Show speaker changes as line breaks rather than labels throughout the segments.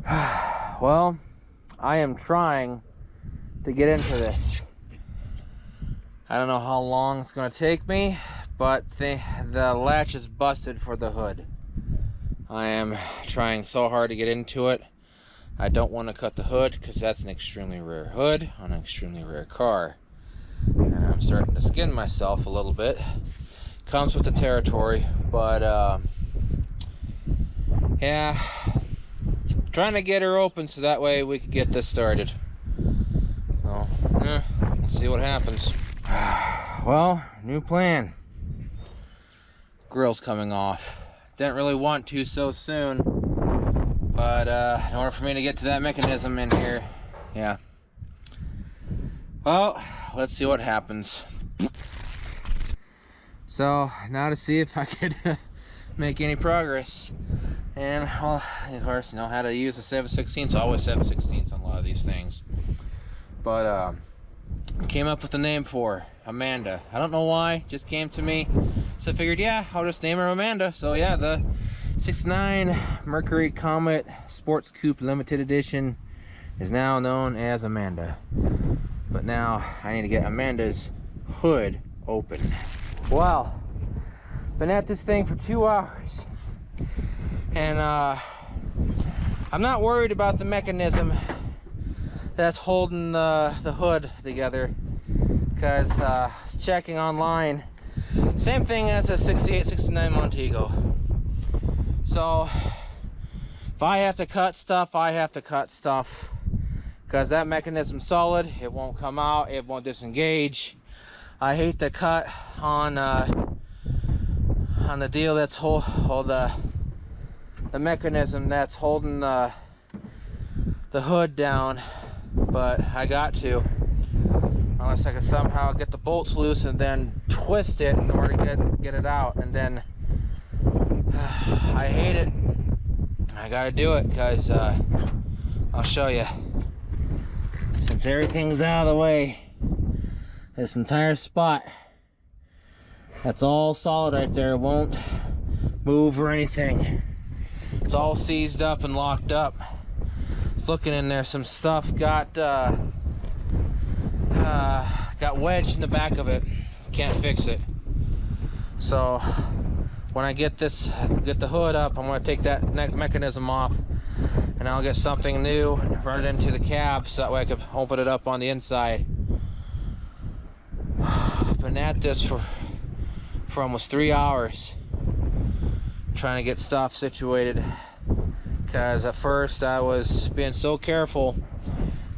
Well, I am trying to get into this. I don't know how long it's going to take me, but the latch is busted for the hood. I am trying so hard to get into it. I don't want to cut the hood because that's an extremely rare hood on an extremely rare car. And I'm starting to skin myself a little bit. Comes with the territory, but yeah, trying to get her open so that way we can get this started. So yeah, let's see what happens. Well, new plan. Grill's coming off. Didn't really want to so soon, but in order for me to get to that mechanism in here, yeah. Well, let's see what happens. So now to see if I could make any progress. And well, of course, you know how to use a 7/16. Always 7/16 on a lot of these things. But came up with a name for her, Amanda. I don't know why, just came to me. So I figured, yeah, I'll just name her Amanda. So yeah, the 69 Mercury Comet Sports Coupe Limited Edition is now known as Amanda. But now I need to get Amanda's hood open. Wow, been at this thing for 2 hours. And I'm not worried about the mechanism that's holding the hood together, because checking online, same thing as a 68, 69 Montego. So if I have to cut stuff, I have to cut stuff, because that mechanism's solid. It won't come out, it won't disengage. I hate to cut on the deal that's the mechanism that's holding the hood down, but I got to, unless I can somehow get the bolts loose and then twist it in order to get it out. And then I hate it. I gotta do it because I'll show you. Since everything's out of the way, this entire spot, that's all solid right there. It won't move or anything. It's all seized up and locked up. It's looking in there, some stuff got wedged in the back of it. Can't fix it. So when I get the hood up, I'm going to take that mechanism off, and I'll get something new and run it into the cab so that way I can open it up on the inside. I've been at this for almost 3 hours trying to get stuff situated, because at first I was being so careful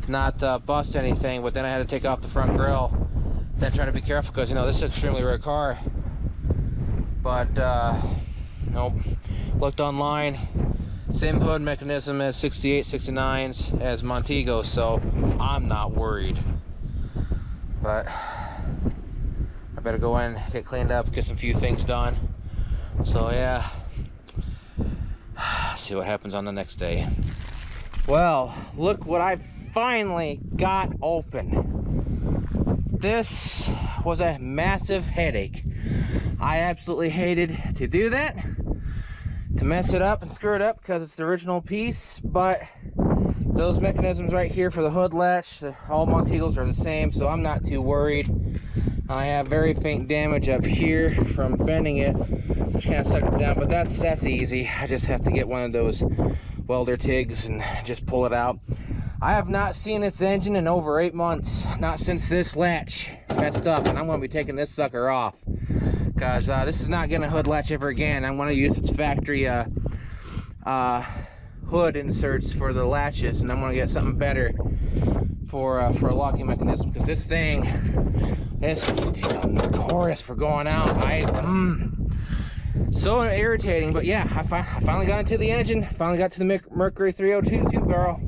to not bust anything, but then I had to take off the front grille, then trying to be careful because, you know, this is an extremely rare car. But nope, looked online, same hood mechanism as 68, 69s as Montego, so I'm not worried. But I better go in, get cleaned up, get some few things done. So yeah, see what happens on the next day. Well, look what I finally got open. This was a massive headache. I absolutely hated to do that, to mess it up and screw it up, because it's the original piece. But those mechanisms right here for the hood latch, all Montegos are the same, so I'm not too worried. I have very faint damage up here from bending it, which kind of sucked it down, but that's easy. I just have to get one of those welder tigs and just pull it out. I have not seen this engine in over 8 months, not since this latch messed up, and I'm going to be taking this sucker off, because this is not getting a hood latch ever again. I'm going to use its factory hood inserts for the latches, and I'm going to get something better for a locking mechanism, because this thing is notorious for going out. So irritating. But yeah, I finally got into the engine, finally got to the Mercury 302 barrel.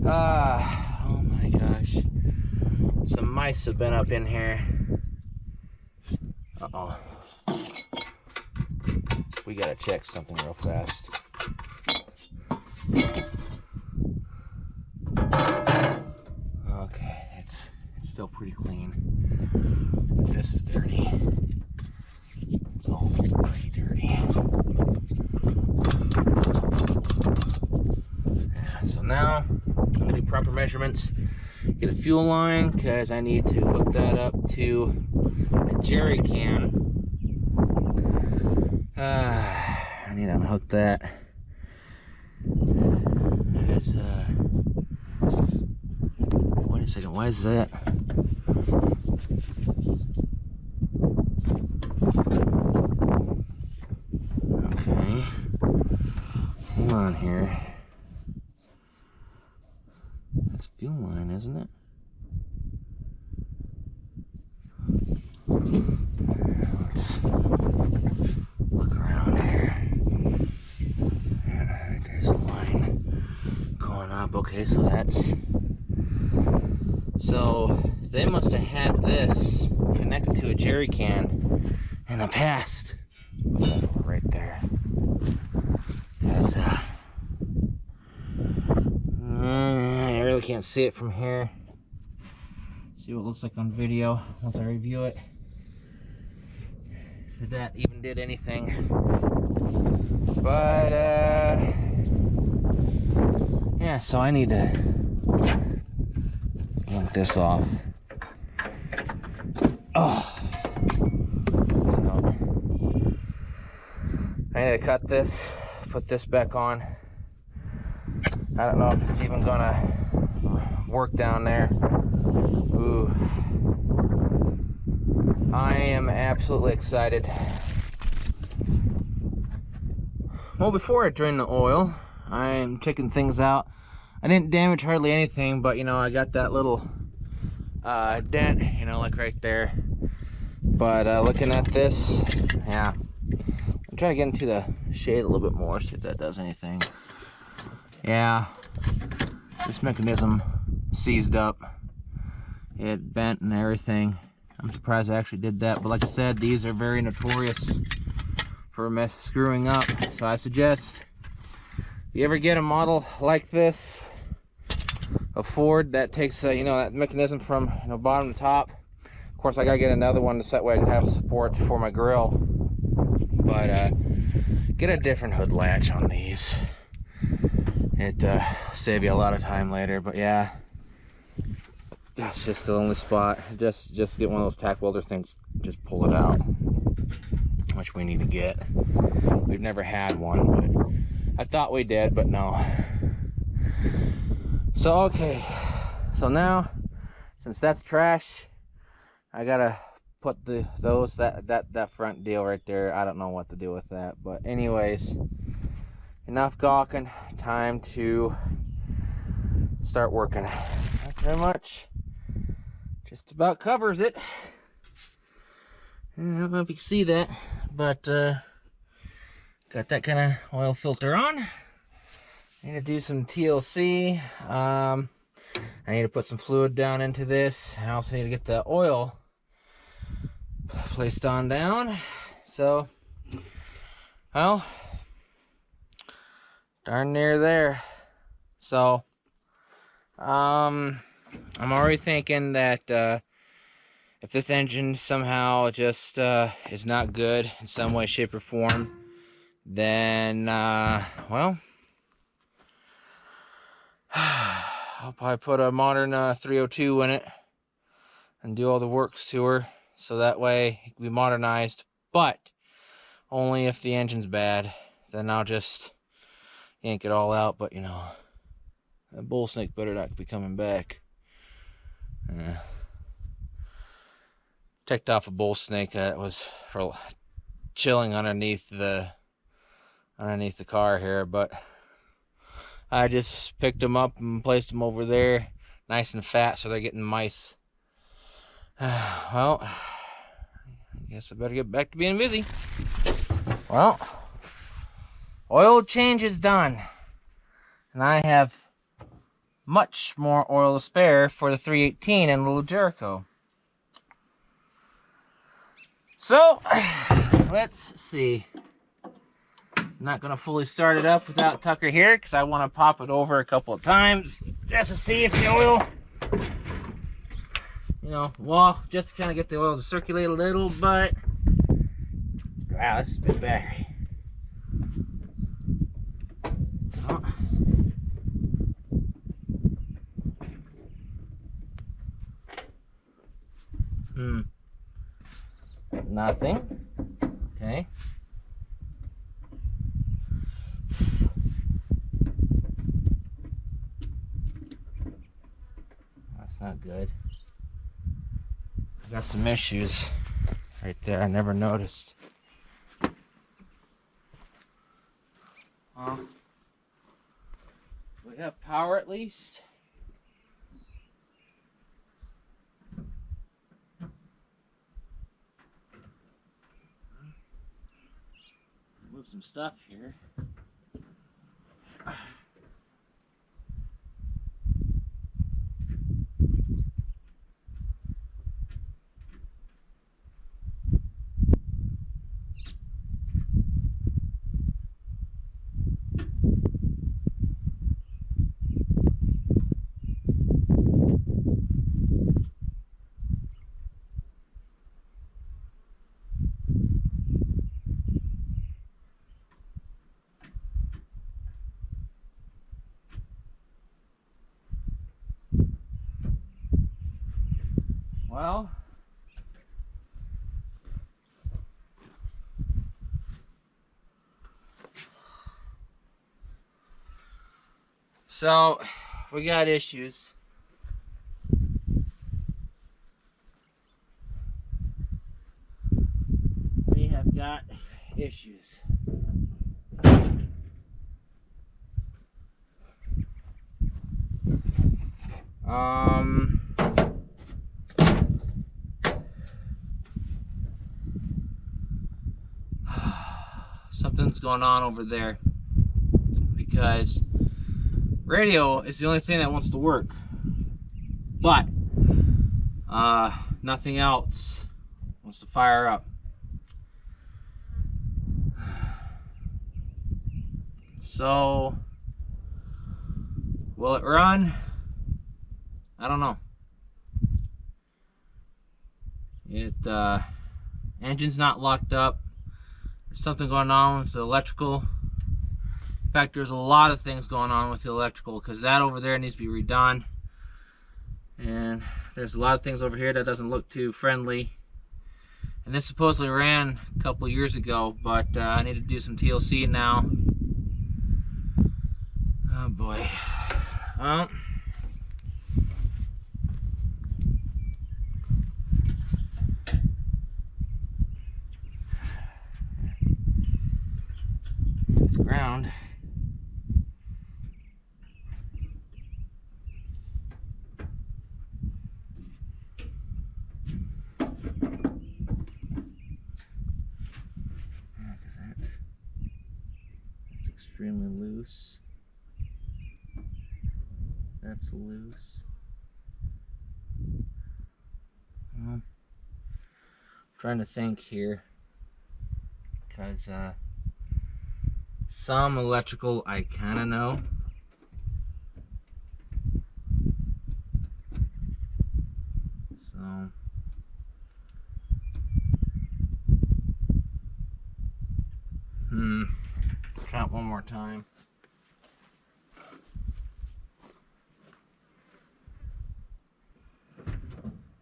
Oh my gosh, some mice have been up in here. Uh-oh, we gotta check something real fast. Okay, it's still pretty clean. This is dirty. It's all pretty dirty. now I'm gonna do proper measurements, get a fuel line, because I need to hook that up to a jerry can. I need to unhook that. There's, wait a second, why is that? Okay, hold on here. That's a fuel line, isn't it? Let's look around here. Yeah, there's the line going up. Okay, so that's... So they must have had this connected to a jerry can in the past. Right there. Because I really can't see it from here. See what it looks like on video once I review it. If that even did anything. But yeah, so I need to link this off. Oh. So I need to cut this, put this back on. I don't know if it's even gonna work down there. Ooh. I am absolutely excited. Well, before I drain the oil, I'm taking things out. I didn't damage hardly anything, but you know, I got that little dent, you know, like right there. But looking at this, yeah, I'm trying to get into the shade a little bit more, see if that does anything. Yeah, this mechanism seized up. It bent and everything. I'm surprised I actually did that, but like I said, these are very notorious for screwing up. So I suggest if you ever get a model like this, a Ford that takes you know, that mechanism from, you know, bottom to top. Of course, I gotta get another one to set where I can have support for my grill. But get a different hood latch on these. It save you a lot of time later. But yeah, that's just the only spot. Just get one of those tack welder things. Just pull it out, which we need to get. We've never had one, but I thought we did, but no. So okay, so now since that's trash, I gotta put that front deal right there. I don't know what to do with that, but anyways, enough gawking. Time to start working. That pretty much just about covers it. I don't know if you can see that, but got that kind of oil filter on. I need to do some TLC. I need to put some fluid down into this. I also need to get the oil placed on down. So, well, darn near there. So, I'm already thinking that if this engine somehow just is not good in some way, shape, or form, then, well, I'll probably put a modern 302 in it and do all the works to her, so that way it can be modernized. But only if the engine's bad, then I'll just yank it all out. But you know, that bull snake better not be coming back. Ticked off a bull snake that was chilling underneath the car here, but I just picked them up and placed them over there, nice and fat, so they're getting mice. Well, I guess I better get back to being busy. Well, oil change is done, and I have much more oil to spare for the 318 and Little Jericho. So, let's see. I'm not going to fully start it up without Tucker here, because I want to pop it over a couple of times just to see if the oil, you know, well, just to kind of get the oil to circulate a little. But wow, this is a big battery. Oh. Nothing. Okay. That's not good. I got some issues right there I never noticed. We have power at least. Move some stuff here. Well, so we got issues. We have got issues. Something's going on over there because radio is the only thing that wants to work, but nothing else wants to fire up. So will it run? I don't know. Engine's not locked up. There's something going on with the electrical. In fact, there's a lot of things going on with the electrical because that over there needs to be redone. And there's a lot of things over here that doesn't look too friendly. And this supposedly ran a couple years ago, but I need to do some TLC now. Oh boy. It's ground. That's extremely loose. That's loose. Well, I'm trying to think here, because some electrical I kind of know. So try it one more time.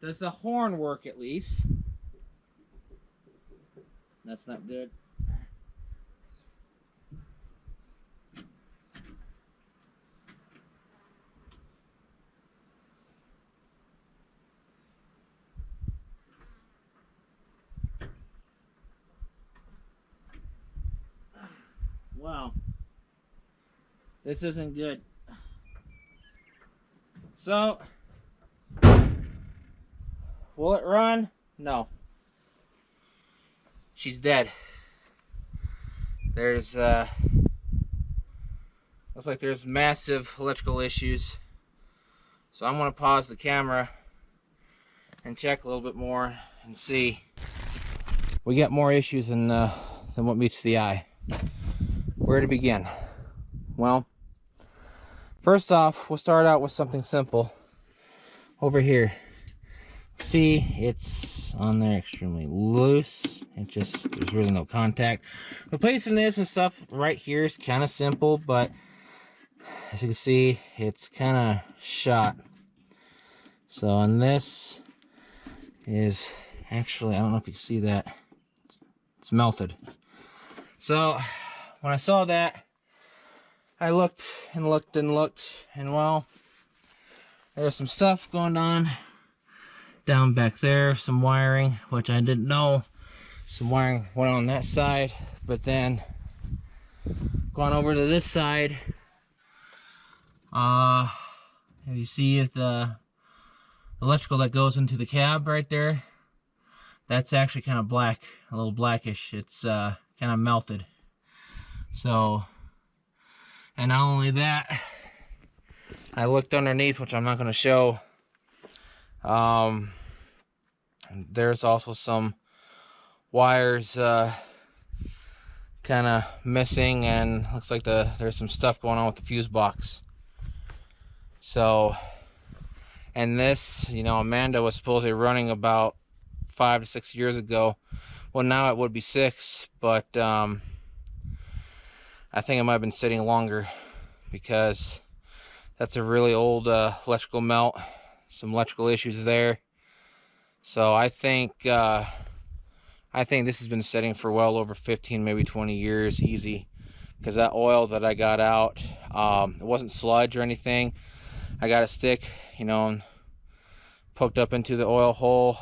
Does the horn work at least? That's not good. Wow. This isn't good. So, will it run? No. She's dead. There's looks like there's massive electrical issues. So I'm gonna pause the camera and check a little bit more and see. We got more issues than what meets the eye. Where to begin? Well, first off, we'll start out with something simple. Over here, see, it's on there extremely loose. There's really no contact. Replacing this and stuff right here is kind of simple, but as you can see, it's kind of shot. So on this is actually, I don't know if you can see that. It's melted. So when I saw that, I looked and looked and looked, and well, there was some stuff going on down back there, some wiring, which I didn't know. Some wiring went on that side, but then going over to this side, if you see the electrical that goes into the cab right there, that's actually kind of black, a little blackish. It's kind of melted. So, and not only that, I looked underneath, which I'm not going to show. There's also some wires kind of missing, and looks like there's some stuff going on with the fuse box. So, and this, you know, Amanda was supposedly running about 5 to 6 years ago. Well, now it would be 6, but I think it might have been sitting longer, because that's a really old electrical melt. Some electrical issues there. So I think this has been sitting for well over 15, maybe 20 years, easy. Because that oil that I got out, it wasn't sludge or anything. I got a stick, you know, and poked up into the oil hole,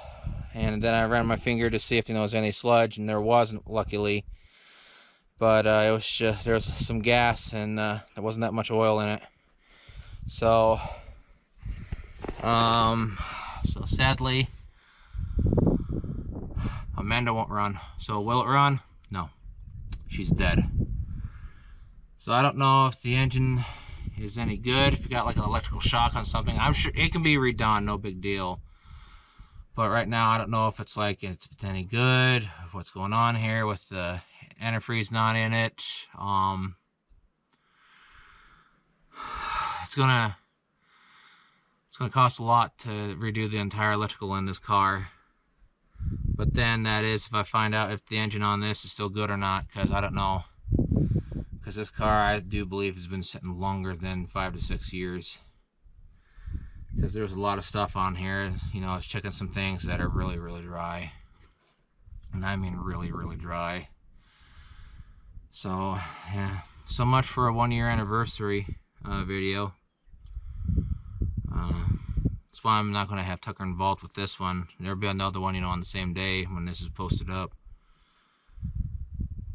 and then I ran my finger to see if there was any sludge, and there wasn't, luckily. But it was just, there was some gas, and there wasn't that much oil in it. So, so sadly, Amanda won't run. So will it run? No, she's dead. So I don't know if the engine is any good. If you got like an electrical shock on something, I'm sure it can be redone, no big deal. But right now, I don't know if it's like it's any good, if what's going on here with the antifreeze not in it. It's gonna cost a lot to redo the entire electrical in this car. But then that is if I find out if the engine on this is still good or not, because I don't know. Because this car, I do believe, has been sitting longer than 5 to 6 years. Because there's a lot of stuff on here. You know, I was checking some things that are really, really dry. And I mean really, really dry. So, yeah. So much for a 1-year anniversary video. That's why I'm not going to have Tucker involved with this one. There'll be another one, you know, on the same day when this is posted up.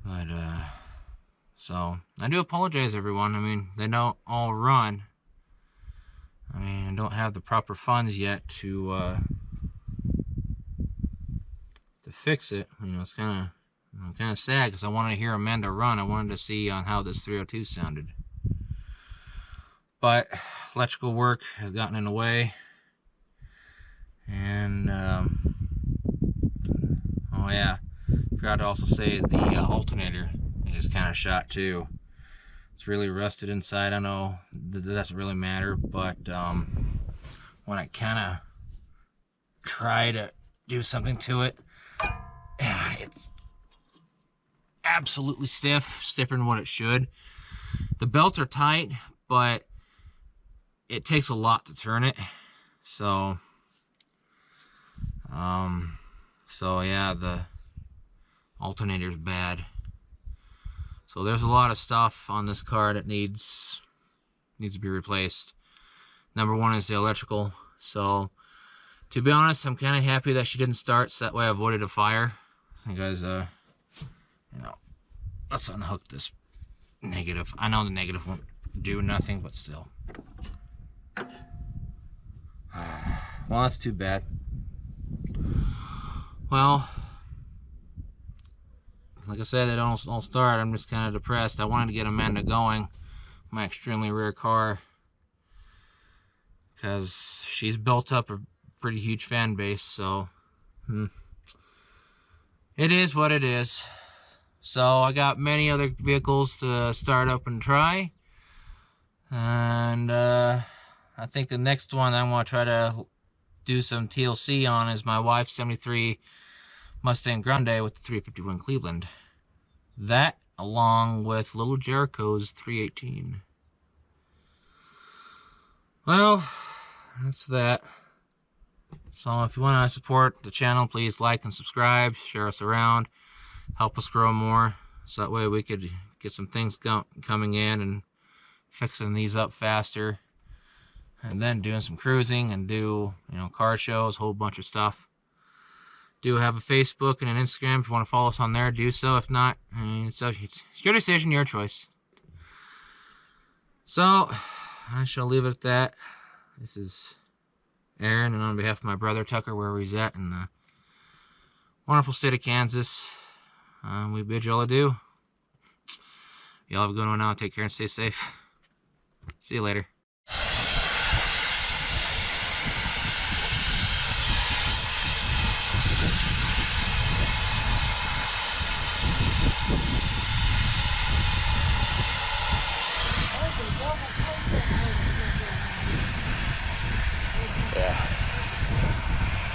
But, so, I do apologize, everyone. I mean, they don't all run. I mean, I don't have the proper funds yet to fix it. You know, it's kind of sad, because I wanted to hear Amanda run. I wanted to see on how this 302 sounded. But electrical work has gotten in the way. And, oh yeah, forgot to also say the alternator is kind of shot too. It's really rusted inside. I know that doesn't really matter, but when I kind of try to do something to it, it's absolutely stiff, stiffer than what it should. The belts are tight, but it takes a lot to turn it. So yeah, the alternator's bad. So there's a lot of stuff on this car that needs to be replaced. Number one is the electrical. So to be honest, I'm kind of happy that she didn't start, so that way I avoided a fire. Because you know, let's unhook this negative. I know the negative won't do nothing, but still. Well, that's too bad. Well, like I said, it don't all start. I'm just kind of depressed. I wanted to get Amanda going, my extremely rare car, because she's built up a pretty huge fan base. So it is what it is. So I got many other vehicles to start up and try, and I think the next one I want to try to do some TLC on is my wife's 73 Mustang Grande with the 351 Cleveland. That, along with Little Jericho's 318. Well, that's that. So if you want to support the channel, please like and subscribe, share us around. help us grow more, so that way we could get some things coming in and fixing these up faster, and then doing some cruising and do, you know, car shows, a whole bunch of stuff. Do have a Facebook and an Instagram. If you want to follow us on there, do so. If not, I mean, it's your decision, your choice. So I shall leave it at that. This is Aaron, and on behalf of my brother Tucker, wherever he's at in the wonderful state of Kansas, we bid you all adieu. Y'all have a good one now. Take care and stay safe. See you later. Yeah,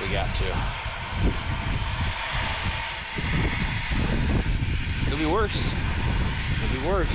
we got to. Could be worse. Could be worse.